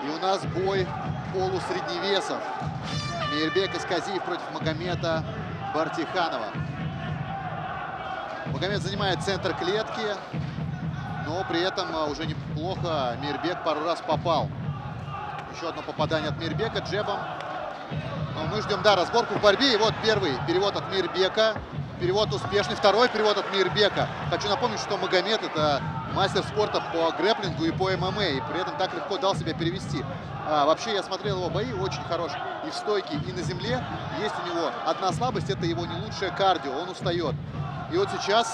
И у нас бой полусредневесов. Мейирбек Исказиев против Магомеда Бартиханова. Магомед занимает центр клетки, но при этом уже неплохо Мейирбек пару раз попал. Еще одно попадание от Мейирбека джебом. Но мы ждем, да, разборку в борьбе. И вот первый перевод от Мейирбека. Перевод успешный. Второй перевод от Мейирбека. Хочу напомнить, что Магомед — это мастер спорта по грэпплингу и по ММА. И при этом так легко дал себя перевести. Вообще, я смотрел его бои, очень хорош и в стойке, и на земле. Есть у него одна слабость — это его не лучшее кардио. Он устает. И вот сейчас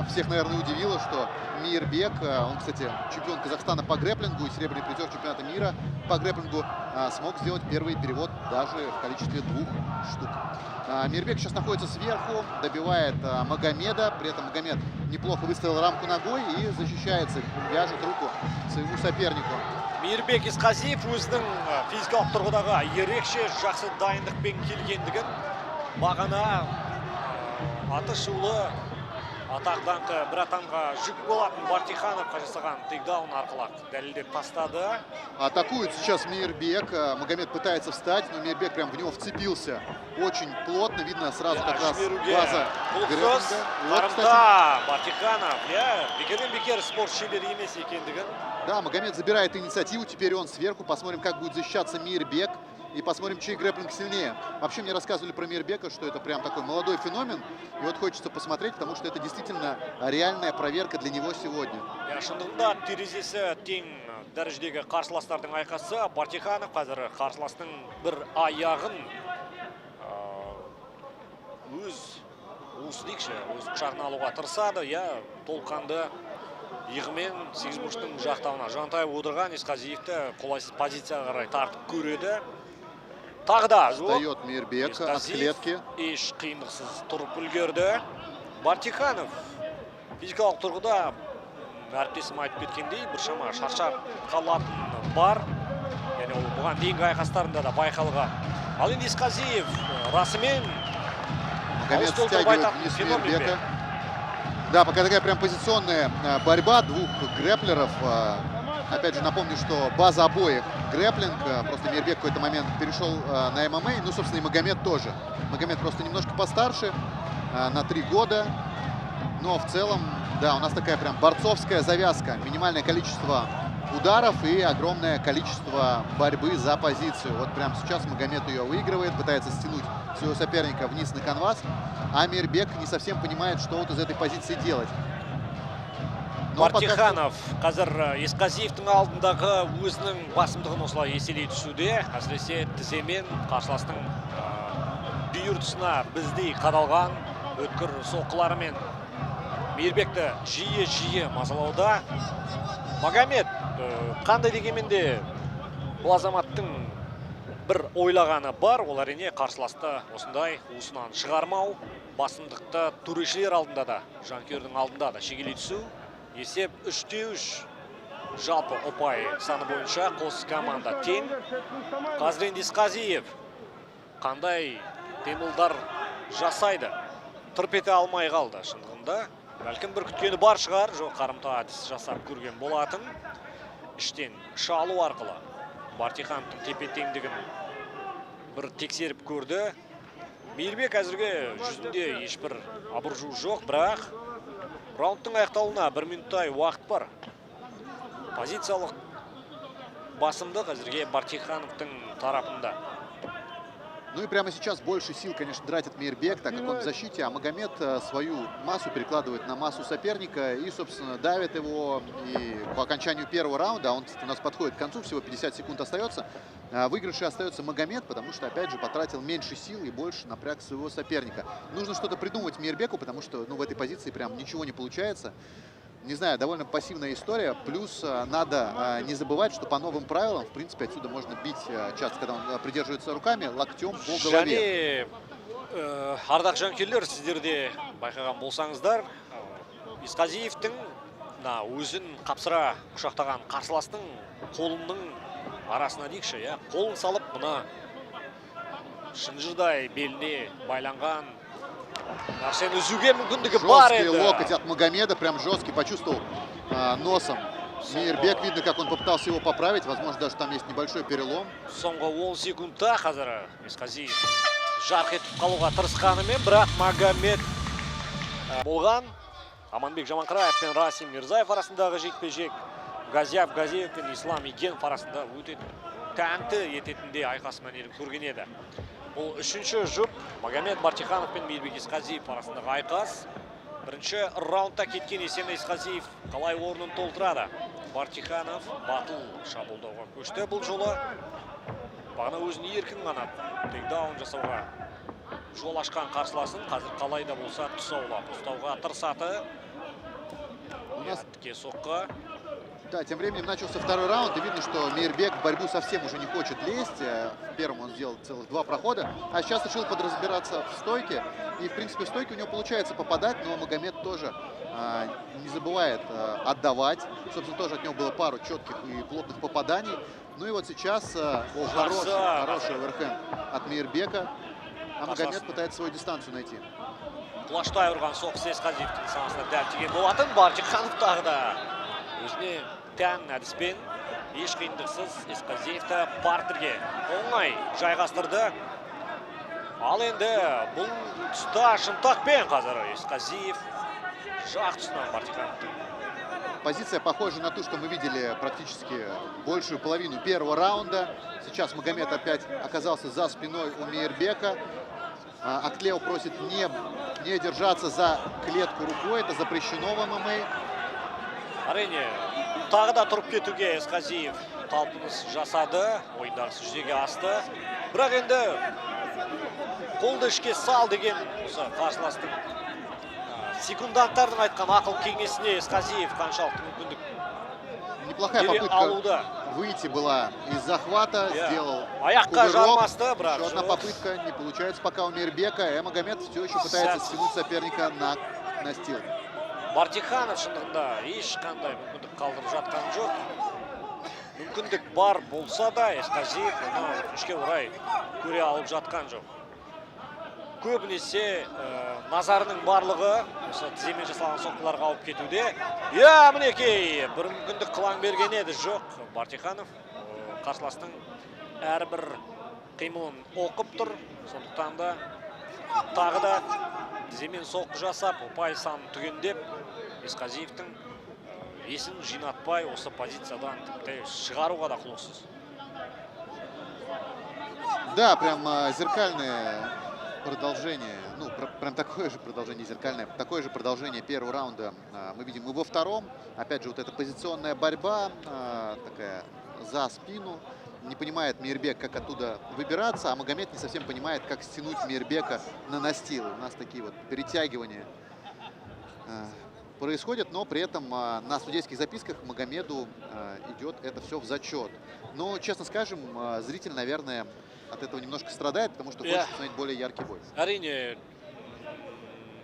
всех, наверное, удивило, что Мейирбек, он, кстати, чемпион Казахстана по грэпплингу и серебряный призер чемпионата мира по грэпплингу, смог сделать первый перевод даже в количестве 2 штук. Мейирбек сейчас находится сверху, добивает Магомеда. При этом Магомед неплохо выставил рамку ногой и защищается, вяжет руку своему сопернику. Мейирбек Исказиев өзінің физикалық тұрғыдағы ерекше жақсы дайындықпен келгендігін бағана аты шулы атақ-даңқы бір атанға жүк болатын Бартихановқа жасаған тейкдаун арқылы дәлелдеп тастады. Атакует сейчас Мейирбек. Магомед пытается встать, но Мейирбек прям в него вцепился очень плотно. Видно сразу как раз база грэпплинга. Вот, кстати, Бартиханов, бекерден-бекер спорт шебері емес екендігін. Да, Магомед забирает инициативу. Теперь он сверху. Посмотрим, как будет защищаться Мейирбек. И посмотрим, чей грэпплинг сильнее. Вообще, мне рассказывали про Мейирбека, что это прям такой молодой феномен. И вот хочется посмотреть, потому что это действительно реальная проверка для него сегодня. Шындығында терезесі тең дәрежедегі қарсыластардың айқасы. Бартиханов қазір қарсыластың бір аяғын өз құшағына алуға тырысады. Толқанды иығымен 8 бұрыштың жақтауына жантайып отырған Исказиевті қолайсыз позицияға қарай тартып көреді. Тағы да встает Мейирбек от клетки. Еш қиындықсыз тұрып үлгерді. Бартиханов физикалық тұрғыда әріптесім айтып кеткендей біршама шаршап қалатын бар. Яғни ол бұған дейінгі айқастарында да байқалған. Ал енді Исказиев расымен Магомед стягивает вниз Мейирбека. Да, пока такая прям позиционная борьба двух грэпплеров. Опять же, напомню, что база обоих грэпплинг. Просто Мейирбек в какой-то момент перешел на ММА. Ну, собственно, и Магомед тоже. Магомед просто немножко постарше, на 3 года. Но в целом, да, у нас такая прям борцовская завязка. Минимальное количество ударов и огромное количество борьбы за позицию. Вот прямо сейчас Магомед ее выигрывает, пытается стянуть своего соперника вниз на канвас. А Мейирбек не совсем понимает, что вот из этой позиции делать. Бартиханов қазір Исказиевтің алдындағы өзінің басымдығын осылай еселей түсуде. Әсіресе тіземен қарсыластың бүйір тұсына біздей қадалған өткір соққыларымен Мейирбекті жиі мазалауда. Магомед қандай дегенмен де бұл азаматтың бір ойлағаны бар. Ол әрине қарсыласты осындай уысынан шығармау, басымдықты төрешілер алдында да, жанкүйердің алдында да шегелей түсу. Есеп 3-3. Жалпы ұпай саны бойынша қос команда тең. Қазір енді Исказиев қандай қимылдар жасайды? Тырп ете алмай қалды шындығында. Бәлкім бір күткені бар шығар, жоқ қарымта әдіс жасап көрген болатын. Іштен шалу арқылы Бартихановтың тепе-теңдігін бір тексеріп көрді. Мейирбек әзірге жүзінде ешбір абыржу жоқ, бірақ раундтың аяқталуына 1 минуттай уақыт бар. Позициялық басымдық әзірге Бартихановтың тарапында. Ну и прямо сейчас больше сил, конечно, тратит Мейирбек, так как он в защите, а Магомед свою массу перекладывает на массу соперника и, собственно, давит его. И по окончанию первого раунда, он у нас подходит к концу, всего 50 секунд остается, выигрышей остается Магомед, потому что, опять же, потратил меньше сил и больше напряг своего соперника. Нужно что-то придумать Мейирбеку, потому что, ну, в этой позиции прям ничего не получается. Не знаю, довольно пассивная история. Плюс надо не забывать, что по новым правилам, в принципе, отсюда можно бить часто, когда он придерживается руками, локтем по голове. Ардақ жанкүйерлер, сіздер де байқаған болсаңыздар, Исказиевтің өзін қапсыра құшақтаған қарсыластың қолының арасына дейікші, қолын салып, мұна шынжырдай беліне байланған нәрсені үзуге мүмкіндігі бар еді. Жесткий локоть от Магомеда, прям жесткий, почувствовал носом Мейербек, видно, как он попытался его поправить. Возможно, даже там есть небольшой перелом. Соңғы 10 секундта қазір Есқазиев жарқ етіп қалуға тырысқанымен, бірақ Магомед болған. Аманбек Жаманқараев пен Расим Мирзаев арасындағы жекпе-жек, Газиев пен Ислам Игенов арасында өте тәнті ететінде айқас мәнерін көрген еді. Бұл үшінші жұп Магомед Бартиханов пен Мейірбек Есқазиев арасындағы айқас. Бірінші раундта кеткен Есен Есқазиев қалай орнын толтырады. Бартиханов батыл шабуылдауға көшті бұл жолы. Бағана өзін еркін ғана тейкдаун жасауға жол ашқан қарсыласын қазір қалай да болса тұсаулап ұстауға тырысады. Тіке соққы. Да, тем временем начался второй раунд, и видно, что Мейербек в борьбу совсем уже не хочет лезть. В первом он сделал целых 2 прохода, а сейчас решил подразбираться в стойке. И, в принципе, в стойке у него получается попадать, но Магомед тоже не забывает отдавать. Собственно, тоже от него было пару четких и плотных попаданий. Ну и вот сейчас хороший оверхенд от Мейербека, а Магомед пытается свою дистанцию найти. Құлаштай ұрған соққысы Есқазиевтің санасына дәл тиген болатын. Бартиханов тағы да өзіне тән әдіспен еш қиындықсыз Есқазиевті партерге оңай жайғастырды. Ал енді бұл тұста шынтақпен қазір Есқазиев жақ тұсынан Бартихановтың. Позиция похожа на ту, что мы видели практически большую половину первого раунда. Сейчас Магомед опять оказался за спиной у Мейербека. Актлео просит не держаться за клетку рукой, это запрещено в ММА. Әрине, тағы да тұрып кетуге Есқазиев талпыныс жасады, ойындарысы жүзеге асты. Бірақ енді қолды ішке сал деген осы қарсыластың секунданттардың айтқан ақыл кеңесіне Есқазиев қаншалықты мүмкіндік Неплохая попытка выйти была из захвата, сделал кувырок. Еще одна попытка, не получается пока у Мейербека, и Магомед все еще пытается стянуть соперника на настил. Бартиханов шындығында ешқандай мүмкіндік қалдырып жатқан жоқ. Мүмкіндік бар болса да Есқазиев оны өкінішке орай көре алып жатқан жоқ. Көбінесе назарының барлығы осы тіземен жасалған соққыларға алып кетуде. Мінекей, бір мүмкіндік қылаң берген еді жоқ. Бартиханов қарсыластың әрбір қимылын оқып тұр. Сондықтан да тағы да тіземен соққы жасап, ұпай санын түгендеп, Есқазиевтің есін жинатпай осы позициядан тіпті шығаруға да құлықсыз. Да, прям зеркальное продолжение, ну, прям такое же продолжение зеркальное, такое же продолжение первого раунда мы видим и во втором. Опять же, вот эта позиционная борьба, такая за спину. Не понимает Мейербек, как оттуда выбираться, а Магомед не совсем понимает, как стянуть Мейербека на настил. У нас такие вот перетягивания происходят, но при этом на судейских записках Магомеду идет это все в зачет. Но, честно скажем, зритель, наверное, от этого немножко страдает, потому что хочет смотреть более яркий бой. Әрине,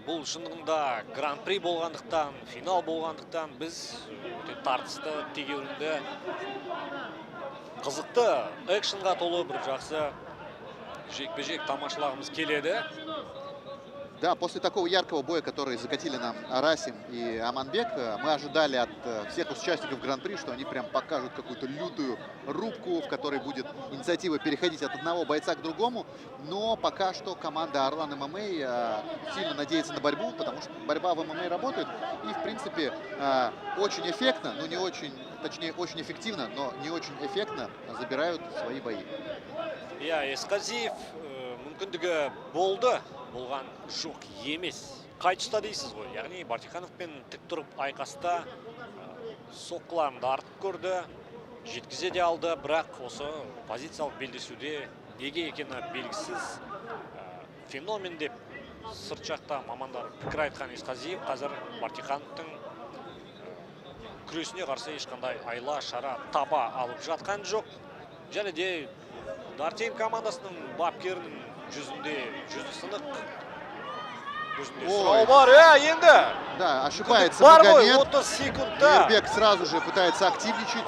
бұл шындығында гран-при болғандықтан, финал болғандықтан біз тартысты, тегеурінді, қызықты, экшенға толы бір жақсы жекпе-жек тамашалағымыз келеді. Да, после такого яркого боя, который закатили нам Расим и Аманбек, мы ожидали от всех участников Гран-при, что они прям покажут какую-то лютую рубку, в которой будет инициатива переходить от одного бойца к другому. Но пока что команда Орлан ММА сильно надеется на борьбу, потому что борьба в ММА работает. И, в принципе, очень эффектно, но не очень, точнее, очень эффективно, но не очень эффектно забирают свои бои. Есқазиев мүмкіндігі болды. Болған жоқ емес. Қай тұста дейсіз ғой? Яғни Бартихановпен тік тұрып айқаста соққыларында артып көрді, жеткізе де алды, бірақ осы позициялық белдесуде неге екені белгісіз феномен деп сырт жақта мамандар пікір айтқан Есқазиев қазір Бартихановтың күресіне қарсы ешқандай айла шара таба алып жатқан жоқ. Және де Дартейн командасының бапкерінің жүзінде жүзі сынық. Сұрау бар, енді. Да, ошибается Магомед. 30 секундта. Мейербек сразу же пытается активничать.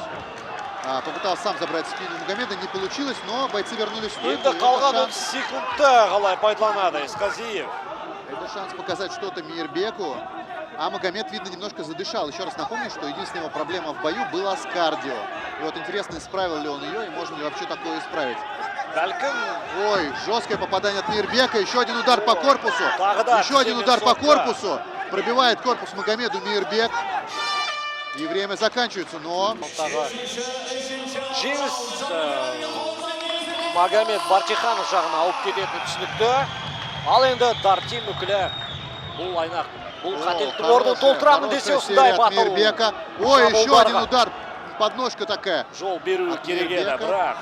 Попытался сам забрать спину Магомеда, не получилось, но бойцы вернулись в стойку. Енді қалған 30 секундта қалай пайдаланады Есқазиев. Это шанс показать что-то Мейербеку. А Магомед, видно, немножко задышал. Еще раз напомню, что единственная его проблема в бою была с кардио. И вот интересно, исправил ли он ее и можно ли вообще такое исправить. Ой, жесткое попадание от Мейрбека. Еще один удар по корпусу. Еще один удар по корпусу. Пробивает корпус Магомеду Мейрбек. И время заканчивается, но... Магомед Бартиханов жағына алып кететіні түсінікті. Ал енді Дартим өкілі бұл айнақ. Бұл қателіктің орнын толтырамын десе осындай батыл. Мейрбека. Ой, еще один удар. Подножка такая. Жол беру керек еді, бірақ.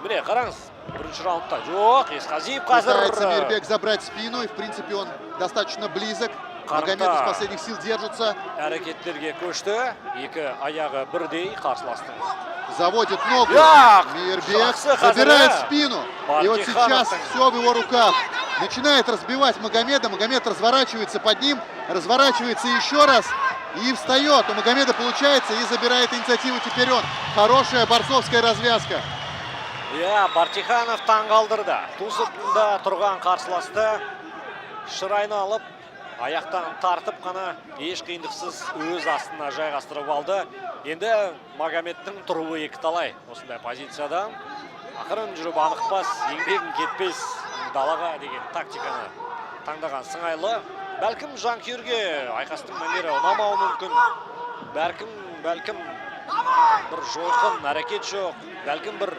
Міне, қараңыз. Бірінші раундта жоқ, Есқазиев қазір... Пытается Мейрбек забрать спину, и в принципе он достаточно близок. Магомед из последних сил держится. Әрекеттерге көшті. Екі аяғы бірдей қарсыластың. Заводит ногу. Мейрбек забирает спину. И вот сейчас все в его руках. Начинает разбивать Магомеда. Магомед разворачивается под ним. Разворачивается еще раз. И встает. У Магомеда получается и забирает инициативу теперь он. Хорошая борцовская развязка. Бартиханов таң қалдырды. Ту сыртында тұрған қарсыласты шырайны алып, аяқтан тартып қана еш қиындықсыз өз астына жайғастырып алды. Енді Магомедтің тұруы екі талай осындай позициядан. Ақырын жүріп анықпас, еңбегін кетпес далаға деген тактиканы таңдаған сыңайлы. Бәлкім жанкүйерге айқастың мәнері ұнамауы мүмкін. Бәлкім бір жойқын әрекет жоқ. Бәлкім бір...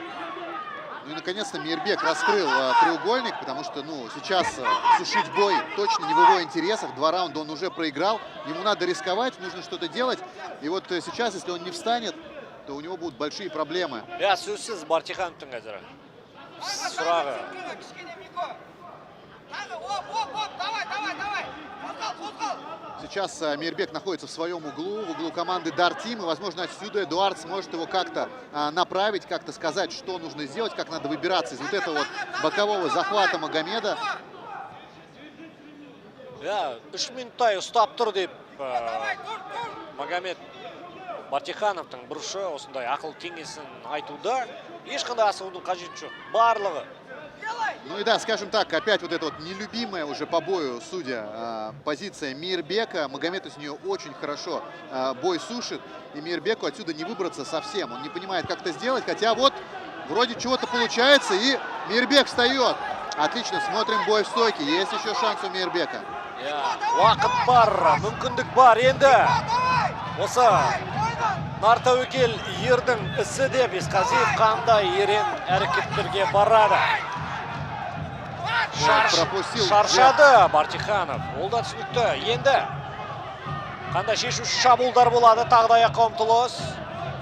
Ну и наконец-то Мейрбек раскрыл треугольник, потому что, ну, сейчас сушить бой точно не в его интересах. 2 раунда он уже проиграл. Ему надо рисковать, нужно что-то делать. И вот сейчас, если он не встанет, то у него будут большие проблемы. Сөзсіз Бартихановтың қазір сұрағы. Сейчас Мейрбек находится в своем углу, в углу команды Дартим. И, возможно, отсюда Эдуард сможет его как-то направить, как-то сказать, что нужно сделать, как надо выбираться из вот этого вот бокового захвата Магомеда. 3 минуттай ұстап тұр деп Магомед Бартихановтың бұрышы осындай ақыл кеңесін айтуда. Ешқандай асығудың қажеті жоқ. Барлығы. Ну и да, скажем так, опять вот эта вот нелюбимая уже по бою, судя, позиция Мейрбека. Магомед из нее очень хорошо бой сушит. И Мейрбеку отсюда не выбраться совсем. Он не понимает, как это сделать. Хотя вот вроде чего-то получается. И Мейрбек встает. Отлично, смотрим бой в стойке. Есть еще шанс у Мейрбека. Уақыт бар, мүмкіндік бар енді. Осы Нартәуекел ердің ісі деп Есқазиев қандай ерен әрекеттерге барады. Шаршады Бартиханов. Ол да түсінікті. Енді қандай шешуші шабуылдар болады, тағы аяққа ұмтылыс.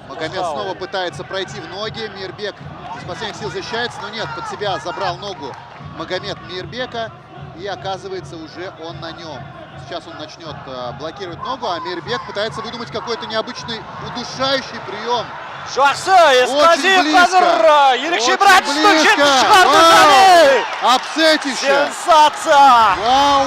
Магомед снова пытается пройти в ноги. Мейрбек из последних сил защищается, но нет, под себя забрал ногу Магомед Мейрбека. И оказывается, уже он на нем. Сейчас он начнет блокировать ногу, а Мейрбек пытается выдумать какой-то необычный удушающий прием. Жақсы, Есқазиев қазір ерекше бір әдістің жетіп шығарды және. Апсетище. Сенсация. Вау.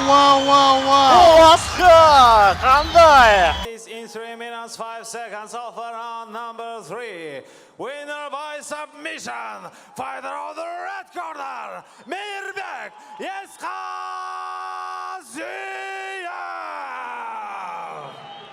Басқа, қандай. In 3 minutes 5 seconds of round number 3. Winner by submission. Fighter on the red corner. Meirbek Esqazi.